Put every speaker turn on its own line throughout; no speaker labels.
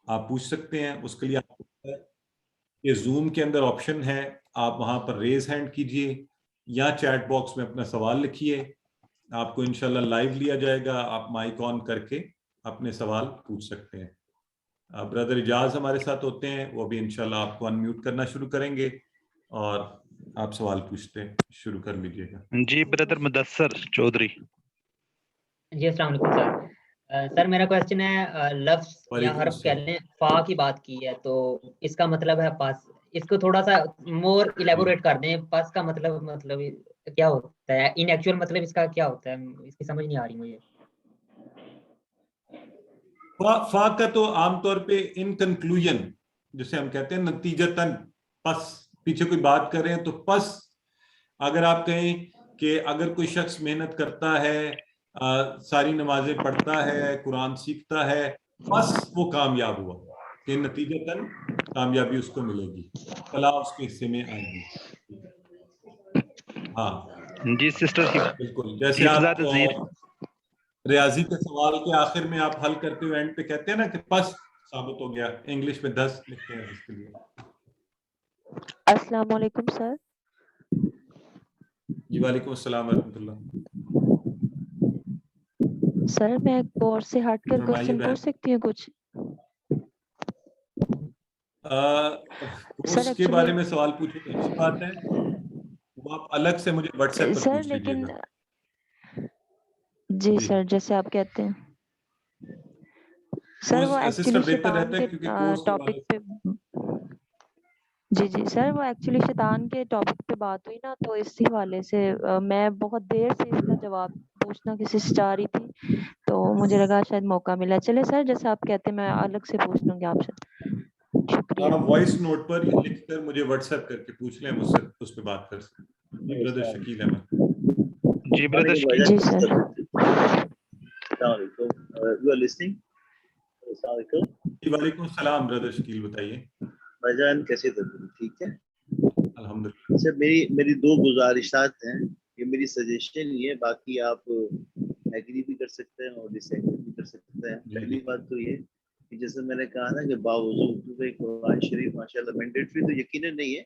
آپ پوچھ سکتے ہیں. اس کے لیے آپ یہ زوم کے اندر آپشن ہے, آپ وہاں پر ریز ہینڈ کیجئے یا چیٹ باکس میں اپنا سوال لکھیے, آپ کو انشاءاللہ لائیو لیا جائے گا, آپ مائک آن کر کے اپنے سوال پوچھ سکتے ہیں. بردر اجاز ہمارے ساتھ ہوتے ہیں, وہ بھی انشاءاللہ آپ کو انمیوٹ کرنا شروع کریں گے اور آپ سوال پوچھتے شروع کر لیجیے گا.
جی بردر مدثر چودھری.
جی السلام علیکم سر. سر میرا کوشچن ہے, لفظ یا حرف کہہ لیں فا کی بات کی ہے تو اس کا مطلب ہے پس, اس کو تھوڑا سا مور الیبوریٹ کر دیں. پس کا مطلب کیا ہوتا ہے, ان ایکچوئل مطلب اس کا کیا ہوتا ہے, اس کی سمجھ نہیں آ رہی مجھے.
فا کا تو عام طور پہ ان کنکلوژن جسے ہم کہتے ہیں نتیجتاً, پس پیچھے کوئی بات کر رہے ہیں تو پس اگر آپ کہیں کہ اگر کوئی شخص محنت کرتا ہے, ساری نمازیں پڑھتا ہے, قرآن سیکھتا ہے, پس وہ کامیاب ہوا, کہ نتیجتاً کامیابی اس کو ملے گی, فلاح اس کے حصے میں آئے گی. ہاں
جی سسٹر
بالکل, جیسے آپ ریاضی کے سوال کے آخر میں آپ حل کرتے ہوئے اینڈ پہ کہتے ہیں نا کہ پس ثابت ہو گیا, انگلش میں 10 لکھتے ہیں اس کے لیے.
السلام علیکم سر.
جی وعلیکم السلام ورحمۃ اللہ.
سر میں کورس سے ہٹ کر کوشچن پوچھ سکتی ہوں کچھ؟
کورس کے بارے میں سوال پوچھیں تو اچھی بات ہے, وہ آپ الگ سے مجھے واٹس ایپ پر پوچھ لیجیے گا.
جی سر جیسے آپ کہتے ہیں. سر وہ ایکچولی شیطان کے ٹاپک پہ, جی سر وہ ایکچولی شیطان کے ٹاپک پہ بات ہوئی نا, تو اسی حوالے سے میں بہت دیر سے اس کا جواب پوچھنا کسی سے چاہ رہی تھی, تو مجھے لگا شاید موقع ملا. چلے سر جیسے آپ کہتے ہیں میں الگ سے پوچھ لوں گی آپ سے. شکریہ.
وائس نوٹ پر لکھ کر مجھے واٹس ایپ کر کے پوچھ لیں, مجھ سے اس پہ بات کر سکتے ہیں. جی بردر شکیل احمد.
جی بردر شکیل.
جی سر.
السلام علیکم. You are listening. السلام علیکم.
جی وعلیکم السلام برادر شکیل, بتائیے.
بھائی جان کیسے تھے؟ ٹھیک ہے
الحمدللہ.
سر میری 2 گزارشات ہیں, یہ میری سجیشن ہی ہے, باقی آپ ایگری بھی کر سکتے ہیں اور ڈس ایگری بھی کر سکتے ہیں. پہلی بات تو یہ کہ جیسے میں نے کہا نا کہ باوضو قرآن شریف ماشاءاللہ مینڈیٹری تو یقیناً نہیں ہے,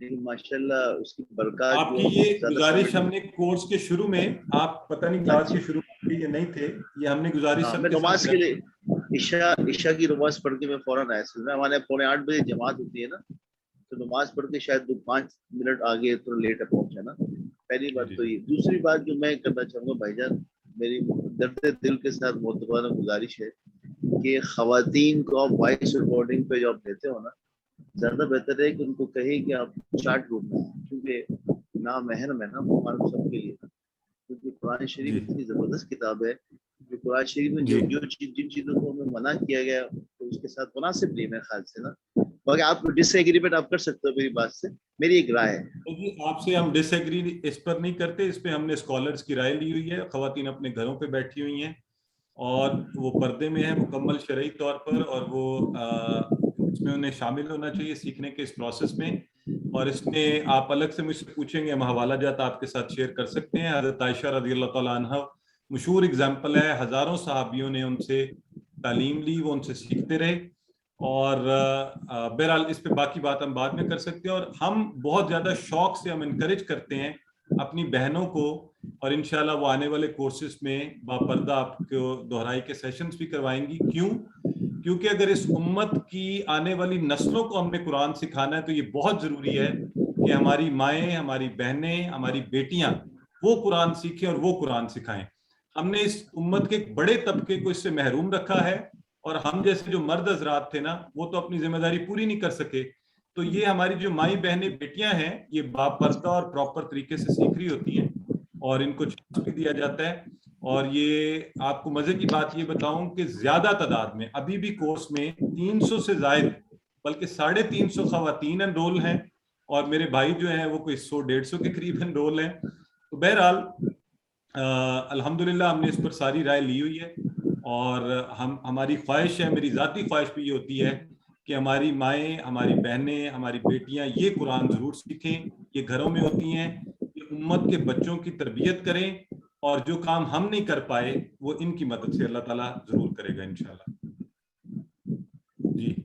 لیکن ماشاءاللہ اس کی برکات
آپ کی یہ گزارش ہم نے کورس کے شروع میں, آپ پتہ نہیں کلاس کے شروع میں یہ نہیں تھے, یہ ہم نے گزارش
میں نماز کے لیے عشاء کی نماز پڑھ کے میں فوراً آیا. ہمارے 7:45 بجے جماعت ہوتی ہے نا, تو نماز پڑھ کے شاید 5 منٹ آگے تھوڑا لیٹ پہنچا نا. پہلی بات تو یہ. دوسری بات جو میں کرنا چاہوں گا بھائی جان, میری درد دل کے ساتھ محترمانہ گزارش ہے کہ خواتین کو آپ وائس ریکارڈنگ پہ جو آپ دیتے ہو نا, زیادہ بہتر ہے کہ ان کو کہیں کہ آپ چارٹ ڈھونڈنا, کیونکہ نامحرم ہے نا وہ ہمارے سب کے لیے, کیونکہ قرآن شریف اتنی زبردست کتاب ہے کہ قرآن شریف میں جن چیزوں کو ہمیں منع کیا گیا تو اس کے ساتھ مناسب نہیں میرے خیال سے نا. باقی آپ ڈس ایگریمنٹ آپ کر سکتے ہو میری بات سے, میری ایک رائے ہے.
آپ سے ہم ڈس ایگری اس پر نہیں کرتے, اس پہ ہم نے اسکالرس کی رائے لی ہوئی ہے. خواتین اپنے گھروں پہ بیٹھی ہوئی ہیں اور وہ پردے میں ہیں مکمل شرعی طور پر, اور وہ اس میں انہیں شامل ہونا چاہیے سیکھنے کے اس پروسیس میں. اور اس میں آپ الگ سے مجھ سے پوچھیں گے, ہم حوالہ جات آپ کے ساتھ شیئر کر سکتے ہیں. حضرت عائشہ رضی اللہ تعالیٰ عنہ مشہور اگزامپل ہے, ہزاروں صحابیوں نے ان سے تعلیم لی, وہ ان سے سیکھتے رہے. اور بہرحال اس پہ باقی بات ہم بعد میں کر سکتے ہیں. اور ہم بہت زیادہ شوق سے ہم انکریج کرتے ہیں اپنی بہنوں کو, اور انشاءاللہ وہ آنے والے کورسز میں باپردہ آپ کو دہرائی کے سیشنز بھی کروائیں گی. کیونکہ اگر اس امت کی آنے والی نسلوں کو ہم نے قرآن سکھانا ہے تو یہ بہت ضروری ہے کہ ہماری مائیں, ہماری بہنیں, ہماری بیٹیاں وہ قرآن سیکھیں اور وہ قرآن سکھائیں. ہم نے اس امت کے ایک بڑے طبقے کو اس سے محروم رکھا ہے, اور ہم جیسے جو مرد حضرات تھے نا وہ تو اپنی ذمہ داری پوری نہیں کر سکے. تو یہ ہماری جو مائی بہنیں بیٹیاں ہیں یہ باپردہ اور پراپر طریقے سے سیکھ رہی ہوتی ہیں, اور ان کو چانس بھی دیا جاتا ہے. اور یہ آپ کو مزے کی بات یہ بتاؤں کہ زیادہ تعداد میں ابھی بھی کورس میں 300 سے زائد بلکہ 350 خواتین انرول ہیں, اور میرے بھائی جو ہیں وہ کوئی 100-150 کے قریب انرول ہیں. تو بہرحال الحمدللہ ہم نے اس پر ساری رائے لی ہوئی ہے, اور ہماری خواہش ہے, میری ذاتی خواہش بھی یہ ہوتی ہے کہ ہماری مائیں, ہماری بہنیں, ہماری بیٹیاں یہ قرآن ضرور سیکھیں. یہ گھروں میں ہوتی ہیں, یہ امت کے بچوں کی تربیت کریں, اور جو کام ہم نہیں کر پائے وہ ان کی مدد سے اللہ تعالیٰ ضرور کرے گا انشاءاللہ.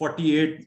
48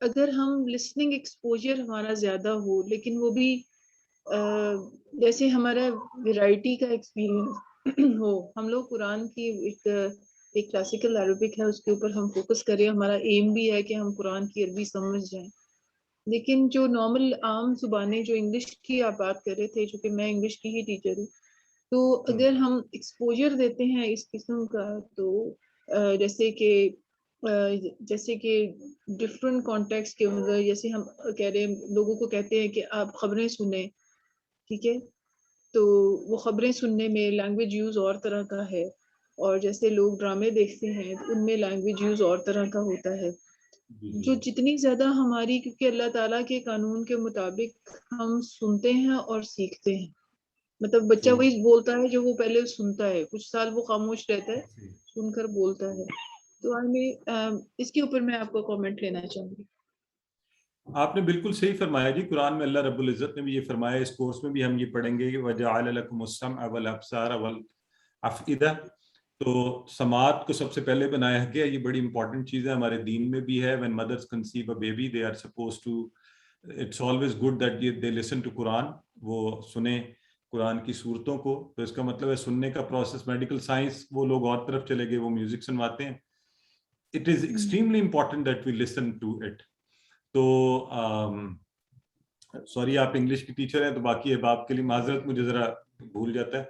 اگر ہم لسننگ ایکسپوجر ہمارا زیادہ ہو لیکن وہ بھی جیسے ہمارا ویرائٹی کا ایکسپیرئنس ہو, ہم لوگ قرآن کی ایک کلاسیکل عربک ہے اس کے اوپر ہم فوکس کریں, ہمارا ایم بھی ہے کہ ہم قرآن کی عربی سمجھ جائیں, لیکن جو نارمل عام زبانیں جو انگلش کی آپ بات کر رہے تھے, چونکہ میں انگلش کی ہی ٹیچر ہوں, تو اگر ہم ایکسپوجر دیتے ہیں اس قسم کا تو جیسے کہ ڈفرینٹ کانٹیکس کے اندر, جیسے ہم کہہ رہے ہیں لوگوں کو کہتے ہیں کہ آپ خبریں سنیں, ٹھیک ہے, تو وہ خبریں سننے میں لینگویج یوز اور طرح کا ہے, اور جیسے لوگ ڈرامے دیکھتے ہیں ان میں لینگویج یوز اور طرح کا ہوتا ہے. جو جتنی زیادہ ہماری, کیونکہ اللہ تعالیٰ کے قانون کے مطابق ہم سنتے ہیں اور سیکھتے ہیں, مطلب بچہ وہی بولتا ہے جو وہ پہلے سنتا ہے, کچھ سال وہ خاموش رہتا ہے سن کر بولتا ہے. تو اس کے اوپر میں آپ کو کامنٹ لینا چاہوں گی.
آپ نے بالکل صحیح فرمایا جی, قرآن میں اللہ رب العزت نے بھی یہ فرمایا, اس کورس میں بھی ہم یہ پڑھیں گے کہ وَجَعَلَ لَكُمُ السَّمْعَ وَالْأَبْصَارَ وَالْأَفْئِدَةَ. تو سماعت کو سب سے پہلے بنایا گیا, یہ بڑی امپورٹنٹ چیز ہے, ہمارے دین میں بھی ہے. when mothers conceive a baby they are supposed to, it's always good that they listen to Quran, وہ سنیں قرآن کی صورتوں کو. تو اس کا مطلب ہے سننے کا پروسیس, میڈیکل سائنس وہ لوگ اور طرف چلے گئے, وہ میوزک سنواتے ہیں. it is extremely important that we listen to it. تو سوری آپ انگلش کی ٹیچر ہیں تو باقی احباب کے لیے معذرت, مجھے ذرا بھول جاتا ہے,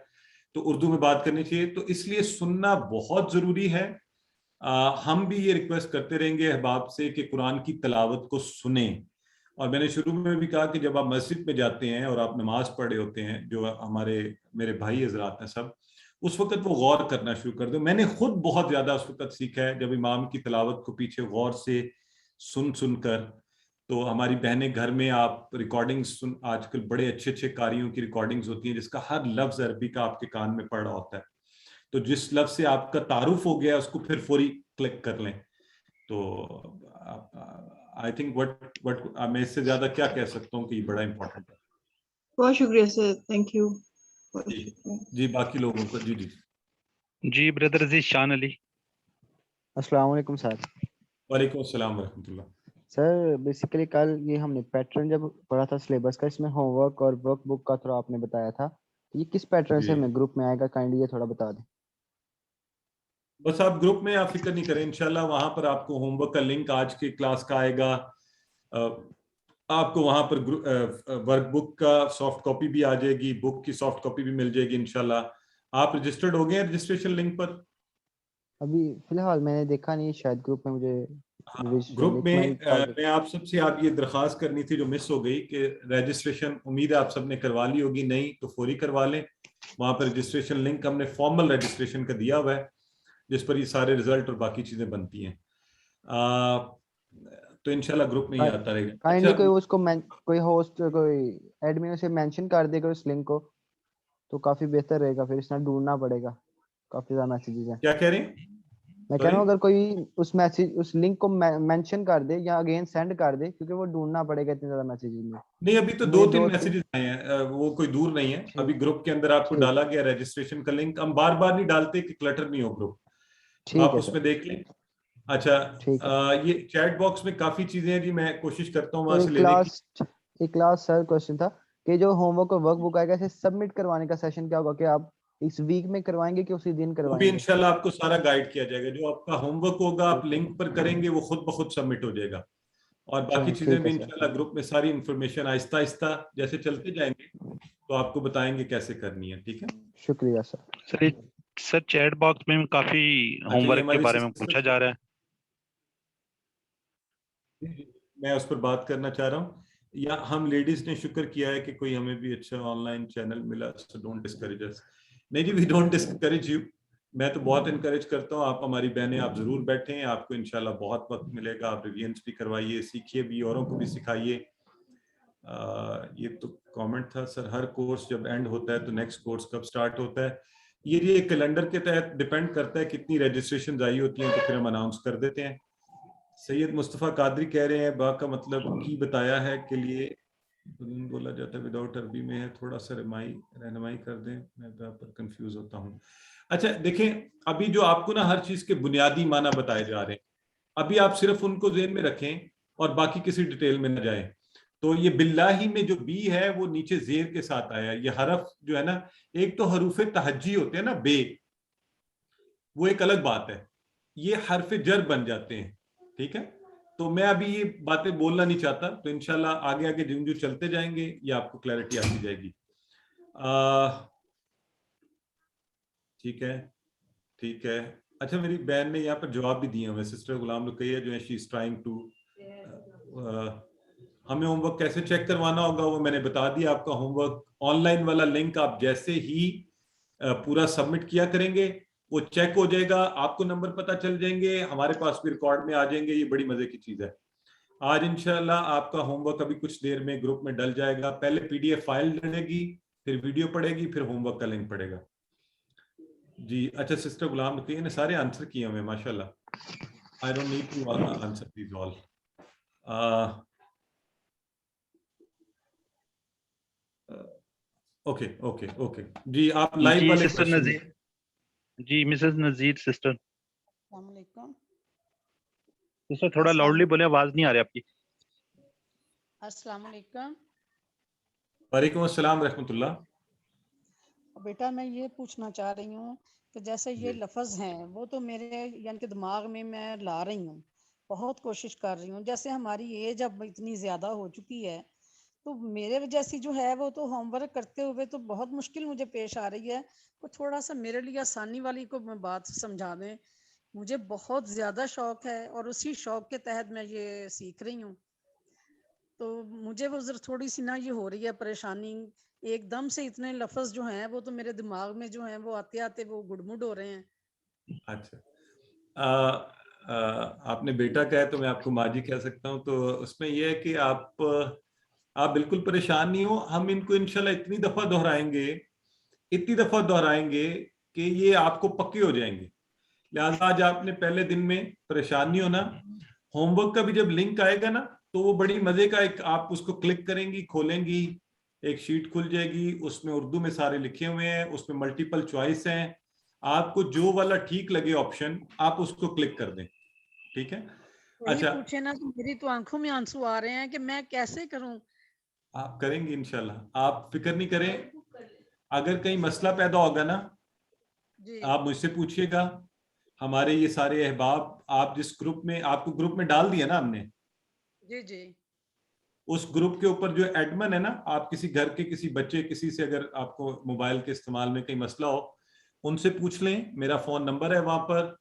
تو اردو میں بات کرنی چاہیے. تو اس لیے سننا بہت ضروری ہے. ہم بھی یہ ریکویسٹ کرتے رہیں گے احباب سے کہ قرآن کی تلاوت کو سنیں. اور میں نے شروع میں بھی کہا کہ جب آپ مسجد میں جاتے ہیں اور آپ نماز پڑھ رہے ہوتے ہیں, جو میرے بھائی حضرات ہیں سب, اس وقت وہ غور کرنا شروع کر دو. میں نے خود بہت زیادہ اس وقت سیکھا ہے جب امام کی تلاوت کو پیچھے غور سے سن کر. تو ہماری بہنیں گھر میں آپ ریکارڈنگز آج کل بڑے اچھے قاریوں کی ریکارڈنگز ہوتی ہیں جس کا ہر لفظ عربی کا آپ کے کان میں پڑ رہا ہوتا ہے. تو جس لفظ سے آپ کا تعارف ہو گیا اس کو پھر فوری کلک کر لیں. تو آئی تھنک میں اس سے زیادہ کیا کہہ سکتا ہوں کہ یہ بڑا امپورٹنٹ ہے.
بہت شکریہ سر, تھینک یو.
جی باقی لوگوں کو. جی
بردر عزیز شان علی.
السلام علیکم سر.
وعلیکم السلام ورحمۃ اللہ.
سر بیسیکلی کل یہ ہم نے پیٹرن جب پڑھا تھا سلیبس کا, اس میں ہوم ورک اور ورک بک کا تھوڑا آپ نے بتایا تھا, یہ کس پیٹرن سے ہمیں گروپ میں آئے گا, کائنڈلی یہ تھوڑا بتا دیں.
بس آپ گروپ میں آپ فکر نہیں کریں, انشاءاللہ وہاں پر آپ کو ہوم ورک کا لنک آج کے کلاس کا آئے گا. آپ کو وہاں پر ورک بک کا سافٹ کاپی بھی آ جائے گی, بک کی سافٹ کاپی بھی مل جائے گی انشاءاللہ. آپ رجسٹرڈ ہو گئے ہیں رجسٹریشن لنک پر؟
ابھی فی الحال میں نے دیکھا نہیں, شاید گروپ میں مجھے
گروپ میں آپ سب سے آپ یہ درخواست کرنی تھی جو مس ہو گئی کہ رجسٹریشن, امید ہے آپ سب نے کروا لی ہوگی, نہیں تو فوری کروا لیں. وہاں پر رجسٹریشن لنک ہم نے فارمل رجسٹریشن کا دیا ہوا ہے جس پر یہ سارے ریزلٹ اور باقی چیزیں بنتی ہیں. تو انشاءاللہ گروپ میں یہ آتا رہے گا.
کائنڈلی کوئی اس کو کوئی ہوسٹ کوئی ایڈمن اسے مینشن کر دے گا اس لنک کو تو کافی بہتر رہے گا, پھر اس میں ڈھونڈنا پڑے گا, کافی زیادہ میسیجز ہیں.
کیا کہہ رہے ہیں؟
میں کہہ رہا ہوں اگر کوئی اس میسج اس لنک کو مینشن کر دے یا اگین سینڈ کر دے, کیونکہ وہ ڈھونڈنا پڑے گا اتنے زیادہ میسیجز میں.
نہیں ابھی تو 2-3 میسیجز آئے ہیں, وہ کوئی دور نہیں ہے. ابھی گروپ کے اندر آپ کو ڈالا گیا رجسٹریشن کا لنک, ہم بار بار نہیں ڈالتے کہ کلٹر نہیں ہو گروپ, آپ اس میں دیکھ لیں. اچھا یہ چیٹ باکس میں کافی چیزیں ہیں جی, میں کوشش کرتا ہوں وہاں سے لینے کی.
ایک لاسٹ سر کوسچن تھا کہ جو ہوم ورک اور ورک بک آئے گا اسے سبمٹ کروانے کا سیشن کیا ہوگا, کہ آپ اس ویک میں کروائیں گے کہ اسی دن کروائیں گے؟
انشاءاللہ آپ کو سارا گائیڈ کیا جائے گا. جو آپ کا ہوم ورک ہوگا آپ لنک پر کریں گے وہ خود بخود سبمٹ ہو جائے گا, اور باقی چیزیں بھی انشاءاللہ گروپ میں ساری انفارمیشن آہستہ آہستہ جیسے چلتے جائیں گے تو آپ کو بتائیں گے کیسے کرنی ہے. ٹھیک ہے,
شکریہ سر.
سر چیٹ باکس میں کافی ہوم ورک کے بارے میں پوچھا جا رہا ہے,
میں اس پر بات کرنا چاہ رہا ہوں. یا ہم لیڈیز نے شکر کیا ہے کہ کوئی ہمیں بھی اچھا آن لائن چینل ملا, so don't discourage us. نہیں جی, we don't discourage you. میں تو بہت انکریج کرتا ہوں, آپ ہماری بہنیں, آپ ضرور بیٹھیں, آپ کو انشاءاللہ بہت وقت ملے گا. آپ ریویژنز بھی کروائیے, سیکھیے بھی, اوروں کو بھی سکھائیے. یہ تو کامنٹ تھا سر, ہر کورس جب اینڈ ہوتا ہے تو نیکسٹ کورس کب سٹارٹ ہوتا ہے. یہ کیلنڈر کے تحت ڈیپینڈ کرتا ہے کتنی رجسٹریشن آئی ہوتی ہیں تو پھر ہم اناؤنس کر دیتے ہیں. سید مصطفیٰ قادری کہہ رہے ہیں با کا مطلب کی بتایا ہے کے لیے بولا جاتا ہے وداؤٹ عربی میں ہے, تھوڑا سا رہنمائی کر دیں, میں تو آپ پر کنفیوز ہوتا ہوں. اچھا دیکھیں, ابھی جو آپ کو نا ہر چیز کے بنیادی معنی بتائے جا رہے ہیں, ابھی آپ صرف ان کو ذہن میں رکھیں اور باقی کسی ڈیٹیل میں نہ جائیں. تو یہ باللہ میں جو بی ہے وہ نیچے زیر کے ساتھ آیا. یہ حرف جو ہے نا, ایک تو حروف تہجی ہوتے ہیں نا, بے, وہ ایک الگ بات ہے, یہ حرف جر بن جاتے ہیں. ٹھیک ہے, تو میں ابھی یہ باتیں بولنا نہیں چاہتا, تو انشاءاللہ آگے آگے جو چلتے جائیں گے یہ آپ کو کلیئرٹی آتی جائے گی. ٹھیک ہے, ٹھیک ہے. اچھا, میری بہن نے یہاں پر جواب بھی دیے ہوئے, سسٹر غلام رقیہ جو ہے, شی از ٹرائنگ ٹو, ہمیں ہوم ورک کیسے چیک کروانا ہوگا وہ میں نے بتا دیا. آپ کا ہوم ورک آن لائن والا لنک آپ جیسے ہی پورا سبمٹ کیا کریں گے وہ چیک ہو جائے گا, آپ کو نمبر پتہ چل جائیں گے, ہمارے پاس بھی ریکارڈ میں آ جائیں گے. یہ بڑی مزے کی چیز ہے. آج انشاءاللہ آپ کا ہوم ورک ابھی کچھ دیر میں گروپ میں ڈل جائے گا. پہلے پی ڈی ایف فائل ڈلے گی, پھر ویڈیو پڑے گی, پھر ہوم ورک کا لنک پڑے گا. جی اچھا, سسٹر غلام رقیہ نے سارے آنسر کیے ہوئے ماشاءاللہ. I don't need to answer these all. Okay. جی آپ لائیو
جی
والے
سسٹر نذیر, جی مسز نذیر سسٹر.
السلام علیکم
سسٹر تھوڑا لاؤڈلی بولے, آواز نہیں آ رہی آپ کی.
السلام علیکم.
وعلیکم السلام رحمۃ اللہ.
بیٹا میں یہ پوچھنا چاہ رہی ہوں کہ جیسے یہ لفظ ہیں وہ تو میرے یعنی کہ دماغ میں لا رہی ہوں, بہت کوشش کر رہی ہوں. جیسے ہماری ایج اب اتنی زیادہ ہو چکی ہے تو میرے جیسی جو ہے وہ تو ہوم ورک کرتے ہوئے تو بہت مشکل مجھے پیش آ رہی ہے. تو تھوڑا سا میرے لیے آسانی والی کو بات سمجھا دیں. مجھے بہت زیادہ شوق ہے اور اسی شوق کے تحت میں یہ سیکھ رہی ہوں. تو مجھے وہ تھوڑی سی یہ ہو رہی ہے پریشانی, ایک دم سے اتنے لفظ جو ہیں وہ تو میرے دماغ میں جو ہیں وہ آتے آتے وہ گڑمڑ ہو رہے ہیں.
اچھا, آپ نے بیٹا کہا ہے تو میں آپ کو ماجی کہہ سکتا ہوں. تو اس میں یہ ہے کہ آپ بالکل پریشان نہیں ہو, ہم ان کو انشاءاللہ اتنی دفعہ دہرائیں گے کہ یہ آپ کو پکے ہو جائیں گے. لہٰذا آج آپ نے پہلے دن میں پریشان نہیں ہونا. ہوم ورک کا بھی جب لنک آئے گا نا تو وہ بڑی مزے کا, ایک آپ اس کو کلک کریں گی, کھولیں گی, ایک شیٹ کھل جائے گی, اس میں اردو میں سارے لکھے ہوئے ہیں, اس میں ملٹیپل چوائس ہیں. آپ کو جو والا ٹھیک لگے آپشن آپ اس کو کلک کر دیں. ٹھیک ہے, اچھا
پوچھے نا تو میری تو آنکھوں میں آنسو آ رہے ہیں کہ میں کیسے کروں.
آپ کریں گے انشاءاللہ, آپ فکر نہیں کریں. اگر کہیں مسئلہ پیدا ہوگا نا آپ مجھ سے پوچھیے گا. ہمارے یہ سارے احباب, آپ جس گروپ میں, آپ کو گروپ میں ڈال دیا نا ہم نے,
جی
اس گروپ کے اوپر جو ایڈمن ہے نا, آپ کسی گھر کے کسی بچے کسی سے اگر آپ کو موبائل کے استعمال میں کہیں مسئلہ ہو ان سے پوچھ لیں. میرا فون نمبر ہے وہاں پر,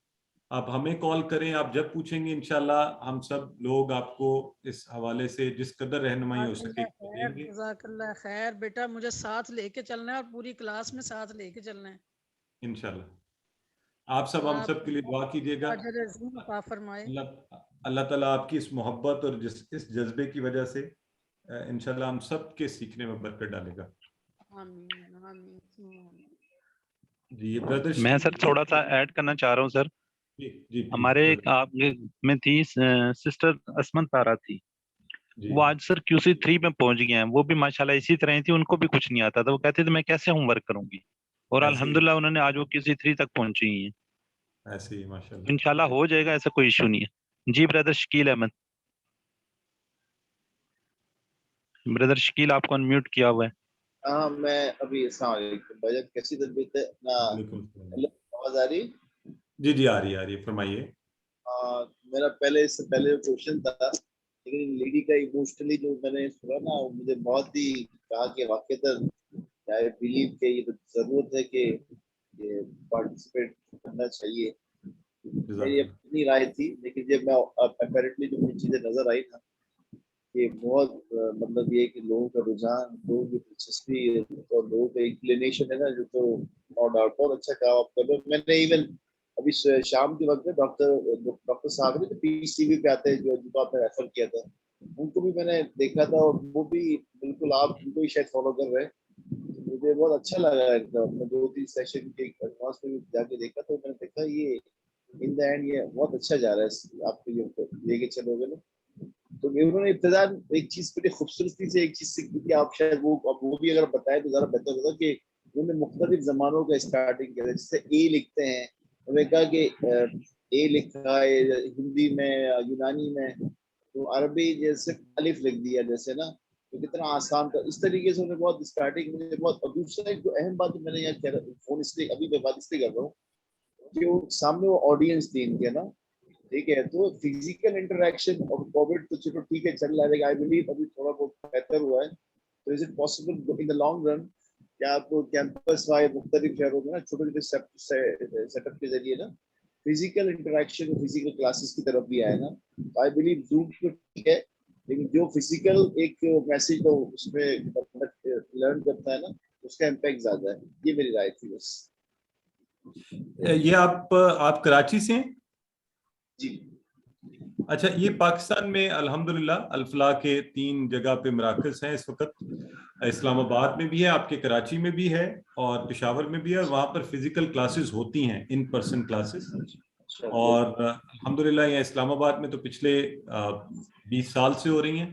آپ ہمیں کال کریں. آپ جب پوچھیں گے انشاءاللہ ہم سب لوگ آپ کو اس حوالے سے جس قدر رہنمائی ہو سکے دیں گے.
جزاک اللہ خیر. بیٹا مجھے ساتھ لے کے چلنا ہے اور پوری کلاس میں ساتھ لے کے چلنا ہے
انشاءاللہ. آپ سب ہم سب کے لیے دعا کیجیے گا. اللہ تعالیٰ آپ کی اس محبت اور اس جذبے کی وجہ سے انشاءاللہ ہم سب کے سیکھنے میں برکت ڈالے گا. جی
میں سر تھوڑا سا ایڈ کرنا چاہ رہا ہوں سر. ہمارے آپ میں تھی سسٹر اسمن تارا تھی, وہ آج سر QC3 میں پہنچ گئے ہیں. وہ بھی ماشاءاللہ اسی طرح تھی, ان کو بھی کچھ نہیں آتا تھا. وہ کہتے تھے میں کیسے ہوم ورک کروں گی, اور الحمدللہ انہوں نے آج وہ QC3 تک پہنچی ہیں.
ایسے ہی ماشاءاللہ
انشاءاللہ ہو جائے گا, ایسا کوئی ایشو نہیں ہے. جی بردر شکیل احمد. بردر شکیل آپ کو انمیوٹ کیا ہوا ہے.
ہاں میں ابھی السلام علیکم بھائی جان, کیسی طبیعت ہے؟ آواز آ رہی؟
جی آ رہی ہے, فرمائیے.
میرا پہلے اس سے پہلے چیشن تھا, لیکن لیڈی کا ایموشنلی جو میں نے سنا نا مجھے بہت ہی کہا کہ واقعتاً آئی بلیو کہ یہ ضرورت ہے کہ یہ پارٹیسپیٹ کرنا چاہیے. میری اپنی رائے تھی, لیکن جب میں اپیرنٹلی جو مجھے چیزیں نظر آئی نا کہ بہت مطلب یہ کہ لوگوں کا رجحان, لوگوں کی دلچسپی اور لوگوں کا انکلینیشن ہے نا, جو تو نو ڈاؤٹ بہت اچھا کہا آپ کا. میں نے ایون ابھی شام کے وقت میں ڈاکٹر صاحب نے PCV پہ آتے ہیں جو آپ نے ریفر کیا تھا, ان کو بھی میں نے دیکھا تھا, اور وہ بھی بالکل آپ ان کو بھی شاید فالو کر رہے ہیں. مجھے بہت اچھا لگا. میں 2-3 سیشن کے ایڈوانس میں جا کے دیکھا تو میں نے دیکھا یہ ان دا اینڈ یہ بہت اچھا جا رہا ہے. آپ کو جو لے کے چلو گے نا, تو انہوں نے ابتدا ایک چیز بڑی خوبصورتی سے ایک چیز سیکھی کہ آپ شاید وہ بھی اگر بتائیں تو ذرا بہتر ہوتا کہ انہوں نے مختلف زمانوں کا اسٹارٹنگ کیا, جیسے اے لکھتے ہیں, انہوں نے کہا کہ اے لکھا ہے ہندی میں, یونانی میں, تو عربی جیسے الف لکھ دیا جیسے نا, تو کتنا آسان تھا. اس طریقے سے انہیں بہت اسٹارٹنگ میں بہت. اور دوسرا ایک جو اہم بات میں نے یہاں کہہ رہا فون اس لیے ابھی میں بات اس لیے کر رہا ہوں کہ وہ سامنے وہ آڈینس تھی ان کے نا, ٹھیک ہے, تو فزیکل انٹریکشن اور کووڈ تو چلو ٹھیک ہے چل رہا ہے, آئی بلیو ابھی تھوڑا بہت بہتر ہوا ہے. تو is it possible in the long run کیا آپ کو کیمپس وائز مختلف شہروں میں نا چھوٹے چھوٹے سیٹ اپ کے ذریعے نا فزیکل انٹریکشن فزیکل کلاسز کی طرف بھی آئے نا, تو آئی بلیو زوم تو ٹھیک ہے, لیکن جو فزیکل ایک میسج تو اس میں لرن کرتا ہے نا, اس کا امپیکٹ زیادہ ہے. یہ میری رائے تھی بس.
یہ آپ کراچی سے ہیں؟
جی.
اچھا, یہ پاکستان میں الحمدللہ الفلاح کے 3 جگہ پہ مراکز ہیں اس وقت. اسلام آباد میں بھی ہے, آپ کے کراچی میں بھی ہے, اور پشاور میں بھی ہے, اور وہاں پر فزیکل کلاسز ہوتی ہیں, ان پرسن کلاسز. اور الحمدللہ یہ اسلام آباد میں تو پچھلے 20 سال سے ہو رہی ہیں,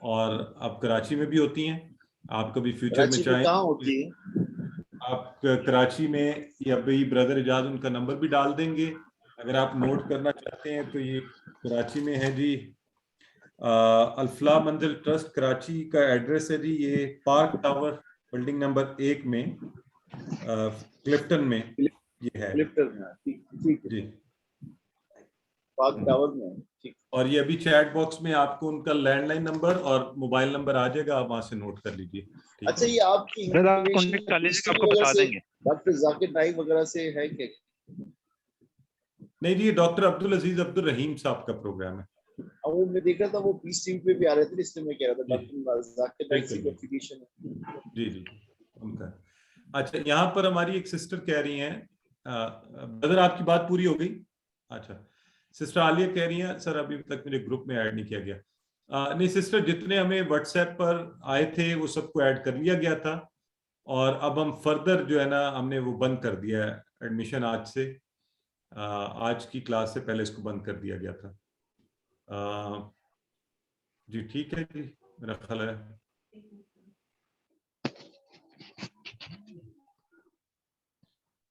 اور اب کراچی میں بھی ہوتی ہیں. آپ کبھی فیوچر میں چاہیں
کہاں ہوتی ہے
آپ کراچی میں, یا بھائی بردر اجاز ان کا نمبر بھی ڈال دیں گے اگر آپ نوٹ کرنا چاہتے ہیں. تو یہ کراچی میں ہے جی, الفلاح منزل ٹرسٹ کراچی کا ایڈریس ہے جی, یہ پارک ٹاور بلڈنگ نمبر 1 میں کلفٹن میں یہ ہے جی,
پارک ٹاور میں.
اور یہ ابھی چیٹ باکس میں آپ کو ان کا لینڈ لائن نمبر اور موبائل نمبر آ جائے گا, آپ وہاں سے نوٹ کر لیجیے.
اچھا, یہ آپ کی ڈاکٹر ذاکر نائک وغیرہ سے ہے کہ
نہیں جی, ڈاکٹر عبدالعزیز عبد الرحیم صاحب کا پروگرام ہے.
وہ میں دیکھا تھا وہ پیس ٹیم پہ بھی آ رہے تھے, اس لیے میں کہہ رہا تھا ڈاکٹر ذاکر نائک سے کانفیگریشن ہے.
جی ان کا. اچھا, یہاں پر ہماری ایک سسٹر کہہ رہی ہیں, بدر آپ کی بات پوری ہو گئی؟ اچھا, سسٹر عالیہ کہہ رہی ہیں سر ابھی تک مجھے گروپ میں ایڈ نہیں کیا گیا. نہیں سسٹر, جتنے ہمیں واٹس ایپ پر آئے تھے وہ سب کو ایڈ کر لیا گیا تھا, اور اب ہم فردر جو ہے نا ہم نے وہ بند کر دیا ہے ایڈمیشن. آج سے آج کی کلاس سے پہلے اس کو بند کر دیا گیا تھا. جی ٹھیک ہے جی, میرا خیال ہے.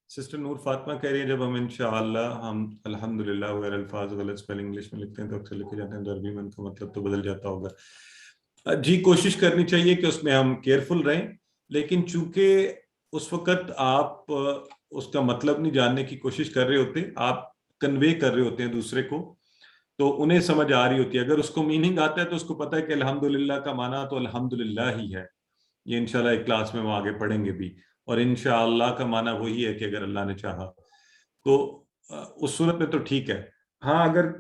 سسٹر نور فاطمہ کہہ رہی ہیں جب ہم انشاءاللہ ہم الحمدللہ وغیرہ الفاظ غلط اسپیلنگ انگلش میں لکھتے ہیں تو اکثر لکھے جاتے ہیں, تو عربی میں ان کا مطلب تو بدل جاتا ہوگا. جی کوشش کرنی چاہیے کہ اس میں ہم کیئرفل رہیں, لیکن چونکہ اس وقت آپ اس کا مطلب نہیں جاننے کی کوشش کر رہے ہوتے, آپ کنوے کر رہے ہوتے ہیں دوسرے کو, تو انہیں سمجھ آ رہی ہوتی ہے. اگر اس کو میننگ آتا ہے تو اس کو پتہ ہے کہ الحمدللہ کا معنی تو الحمدللہ ہی ہے. یہ انشاءاللہ ایک کلاس میں وہ آگے پڑھیں گے بھی, اور انشاءاللہ کا معنی وہی ہے کہ اگر اللہ نے چاہا تو اس صورت میں تو ٹھیک ہے. ہاں, اگر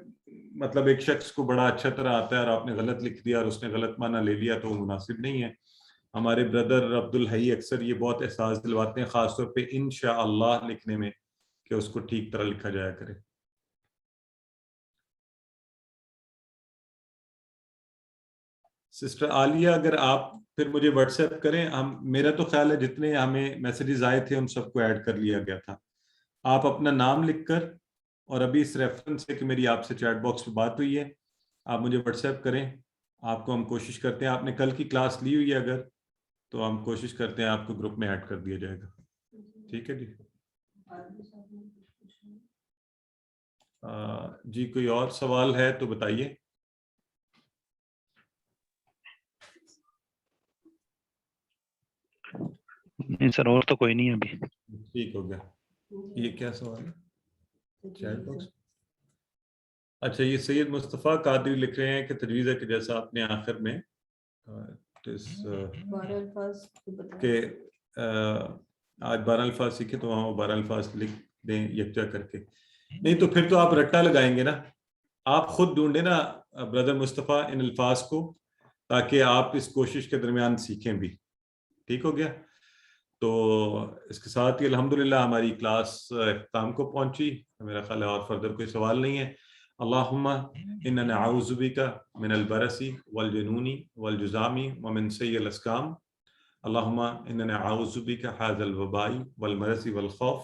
مطلب ایک شخص کو بڑا اچھا طرح آتا ہے اور آپ نے غلط لکھ دیا اور اس نے غلط معنی لے لیا تو وہ مناسب نہیں ہے. ہمارے بردر عبد الحی اکثر یہ بہت احساس دلواتے ہیں, خاص طور پہ انشاءاللہ لکھنے میں, کہ اس کو ٹھیک طرح لکھا جایا کرے. سسٹر عالیہ اگر آپ پھر مجھے واٹس ایپ کریں, میرا تو خیال ہے جتنے ہمیں میسیجز آئے تھے ان سب کو ایڈ کر لیا گیا تھا. آپ اپنا نام لکھ کر, اور ابھی اس ریفرنس سے کہ میری آپ سے چیٹ باکس پہ بات ہوئی ہے, آپ مجھے واٹس ایپ کریں. آپ کو ہم کوشش کرتے ہیں, آپ نے کل کی کلاس لی ہوئی ہے اگر, تو ہم کوشش کرتے ہیں آپ کو گروپ میں ایڈ کر دیا جائے گا. ٹھیک ہے جی. جی کوئی اور سوال ہے تو بتائیے.
نہیں سر, اور تو کوئی نہیں ابھی.
ٹھیک ہو گیا. یہ کیا سوال ہے چیٹ باکس؟ اچھا, یہ سید مصطفیٰ قادری لکھ رہے ہیں کہ تجویز ہے کہ جیسا آپ نے آخر میں کہ آج 12 الفاظ سیکھے تو وہاں وہ 12 الفاظ لکھ دیں یکجا کر کے. نہیں تو پھر تو آپ رٹا لگائیں گے نا, آپ خود ڈھونڈیں نا بردر مصطفیٰ ان الفاظ کو, تاکہ آپ اس کوشش کے درمیان سیکھیں بھی. ٹھیک ہو گیا. تو اس کے ساتھ ہی الحمدللہ ہماری کلاس اختتام کو پہنچی. میرا خیال ہے اور فردر کوئی سوال نہیں ہے. اللہم انا نعوذ بک من البرص والجنون والجذام ومن سیء الاسقام. اللہم انا نعوذ بک هذا الوباء والمرض والخوف.